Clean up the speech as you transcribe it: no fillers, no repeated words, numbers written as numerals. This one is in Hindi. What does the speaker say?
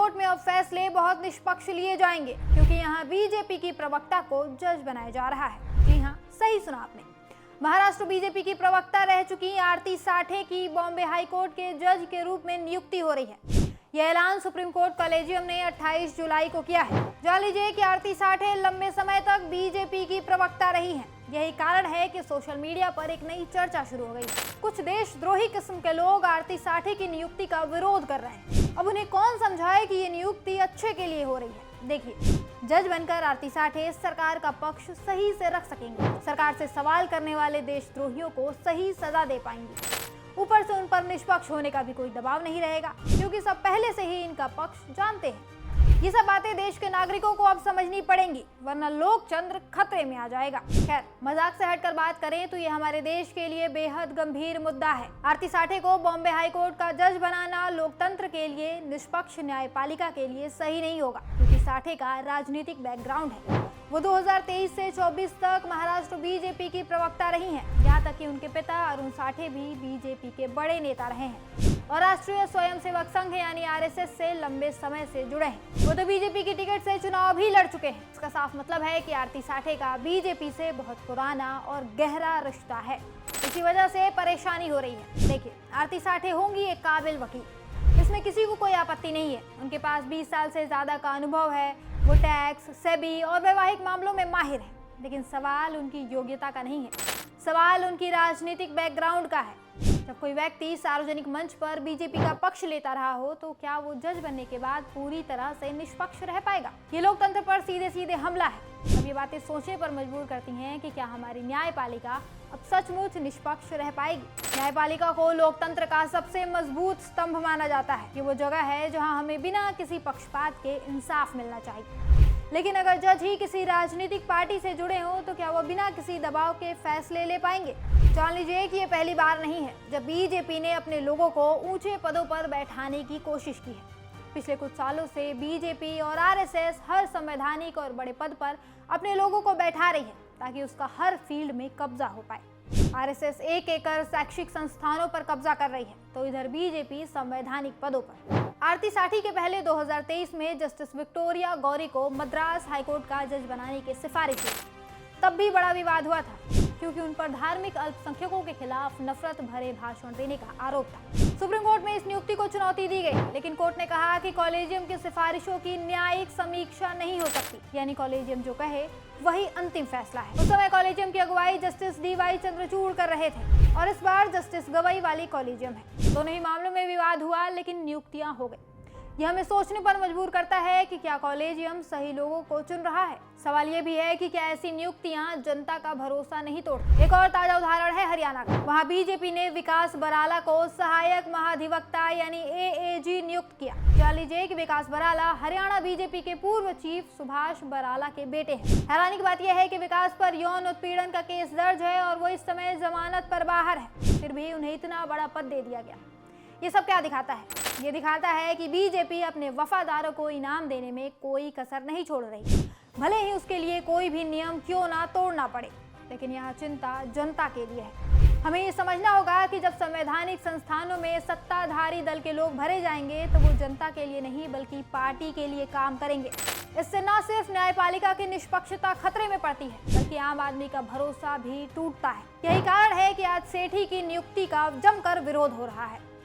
कोर्ट में अब फैसले बहुत निष्पक्ष लिए जाएंगे, क्योंकि यहाँ बीजेपी की प्रवक्ता को जज बनाया जा रहा है। जी हाँ, सही सुना आपने। महाराष्ट्र बीजेपी की प्रवक्ता रह चुकी आरती साठे की बॉम्बे हाई कोर्ट के जज के रूप में नियुक्ति हो रही है। यह ऐलान सुप्रीम कोर्ट कॉलेजियम ने 28 जुलाई को किया है। जान लीजिए कि आरती साठे लंबे समय तक बीजेपी की प्रवक्ता रही हैं। यही कारण है कि सोशल मीडिया पर एक नई चर्चा शुरू हो गई। कुछ देशद्रोही किस्म के लोग आरती साठे की नियुक्ति का विरोध कर रहे हैं। अब उन्हें कौन समझाए कि ये नियुक्ति अच्छे के लिए हो रही है। देखिए, जज बनकर आरती साठे सरकार का पक्ष सही से रख सकेंगे, सरकार से सवाल करने वाले देशद्रोहियों को सही सजा दे पाएंगी। ऊपर से उन पर निष्पक्ष होने का भी कोई दबाव नहीं रहेगा, क्योंकि सब पहले से ही इनका पक्ष जानते हैं। ये सब बातें देश के नागरिकों को अब समझनी पड़ेंगी, वरना लोकतंत्र खतरे में आ जाएगा। खैर, मजाक से हटकर बात करें तो ये हमारे देश के लिए बेहद गंभीर मुद्दा है। आरती साठे को बॉम्बे हाई कोर्ट का जज बनाना लोकतंत्र के लिए, निष्पक्ष न्यायपालिका के लिए सही नहीं होगा, क्योंकि साठे का राजनीतिक बैकग्राउंड है। वो 2023 से 24 तक महाराष्ट्र बीजेपी की प्रवक्ता रही हैं। यहाँ तक कि उनके पिता अरुण साठे भी बीजेपी के बड़े नेता रहे हैं और राष्ट्रीय स्वयंसेवक संघ यानी आरएसएस से लंबे समय से जुड़े हैं। वो तो बीजेपी की टिकट से चुनाव भी लड़ चुके हैं। इसका साफ मतलब है कि आरती साठे का बीजेपी से बहुत पुराना और गहरा रिश्ता है। इसी वजह से परेशानी हो रही है। देखिए, आरती साठे होंगी एक काबिल वकील, इसमें किसी को कोई आपत्ति नहीं है। उनके पास 20 साल से ज्यादा का अनुभव है। वो टैक्स, सेबी और वैवाहिक मामलों में माहिर है। लेकिन सवाल उनकी योग्यता का नहीं है, सवाल उनकी राजनीतिक बैकग्राउंड का है। जब कोई व्यक्ति सार्वजनिक मंच पर बीजेपी का पक्ष लेता रहा हो, तो क्या वो जज बनने के बाद पूरी तरह से निष्पक्ष रह पाएगा? ये लोकतंत्र पर सीधे सीधे हमला है। अब ये बातें सोचने पर मजबूर करती हैं कि क्या हमारी न्यायपालिका अब सचमुच निष्पक्ष रह पाएगी? न्यायपालिका को लोकतंत्र का सबसे मजबूत स्तंभ माना जाता है। ये वो जगह है जहां हमें बिना किसी पक्षपात के इंसाफ मिलना चाहिए। लेकिन अगर जज ही किसी राजनीतिक पार्टी से जुड़े हों, तो क्या वो बिना किसी दबाव के फैसले ले पाएंगे? जान लीजिए कि ये पहली बार नहीं है जब बीजेपी ने अपने लोगों को ऊंचे पदों पर बैठाने की कोशिश की है। पिछले कुछ सालों से बीजेपी और आरएसएस हर संवैधानिक और बड़े पद पर अपने लोगों को बैठा रही है, ताकि उसका हर फील्ड में कब्जा हो पाए। आरएसएस एक एक कर शैक्षिक संस्थानों पर कब्जा कर रही है, तो इधर बीजेपी संवैधानिक पदों पर। आरती साठे के पहले 2023 में जस्टिस विक्टोरिया गौरी को मद्रास हाईकोर्ट का जज बनाने की सिफारिश हुई। तब भी बड़ा विवाद हुआ था, क्योंकि उन पर धार्मिक अल्पसंख्यकों के खिलाफ नफरत भरे भाषण देने का आरोप था। सुप्रीम कोर्ट में इस नियुक्ति को चुनौती दी गई, लेकिन कोर्ट ने कहा कि कॉलेजियम की सिफारिशों की न्यायिक समीक्षा नहीं हो सकती, यानी कॉलेजियम जो कहे वही अंतिम फैसला है। उस समय कॉलेजियम की अगुवाई जस्टिस डीवाई चंद्रचूड़ कर रहे थे और इस बार जस्टिस गवई वाली कॉलेजियम है। दोनों ही मामलों में विवाद हुआ, लेकिन नियुक्तियां हो गई। यह हमें सोचने पर मजबूर करता है कि क्या कॉलेजियम सही लोगों को चुन रहा है। सवाल ये भी है कि क्या ऐसी नियुक्तियां जनता का भरोसा नहीं तोड़ती। एक और ताजा उदाहरण है हरियाणा का। वहां बीजेपी ने विकास बराला को सहायक महाधिवक्ता यानी एएजी नियुक्त किया। जान लीजिए कि विकास बराला हरियाणा बीजेपी के पूर्व चीफ सुभाष बराला के बेटे हैं। हैरानी की बात यह है कि विकास पर यौन उत्पीड़न का केस दर्ज है और वो इस समय जमानत पर बाहर है, फिर भी उन्हें इतना बड़ा पद दे दिया गया। ये सब क्या दिखाता है? ये दिखाता है कि बीजेपी अपने वफादारों को इनाम देने में कोई कसर नहीं छोड़ रही, भले ही उसके लिए कोई भी नियम क्यों ना तोड़ना पड़े। लेकिन यहाँ चिंता जनता के लिए है। हमें ये समझना होगा कि जब संवैधानिक संस्थानों में सत्ताधारी दल के लोग भरे जाएंगे, तो वो जनता के लिए नहीं बल्कि पार्टी के लिए काम करेंगे। इससे न सिर्फ न्यायपालिका की निष्पक्षता खतरे में पड़ती है, बल्कि आम आदमी का भरोसा भी टूटता है। यही कारण है कि आज सेठी की नियुक्ति का जमकर विरोध हो रहा है।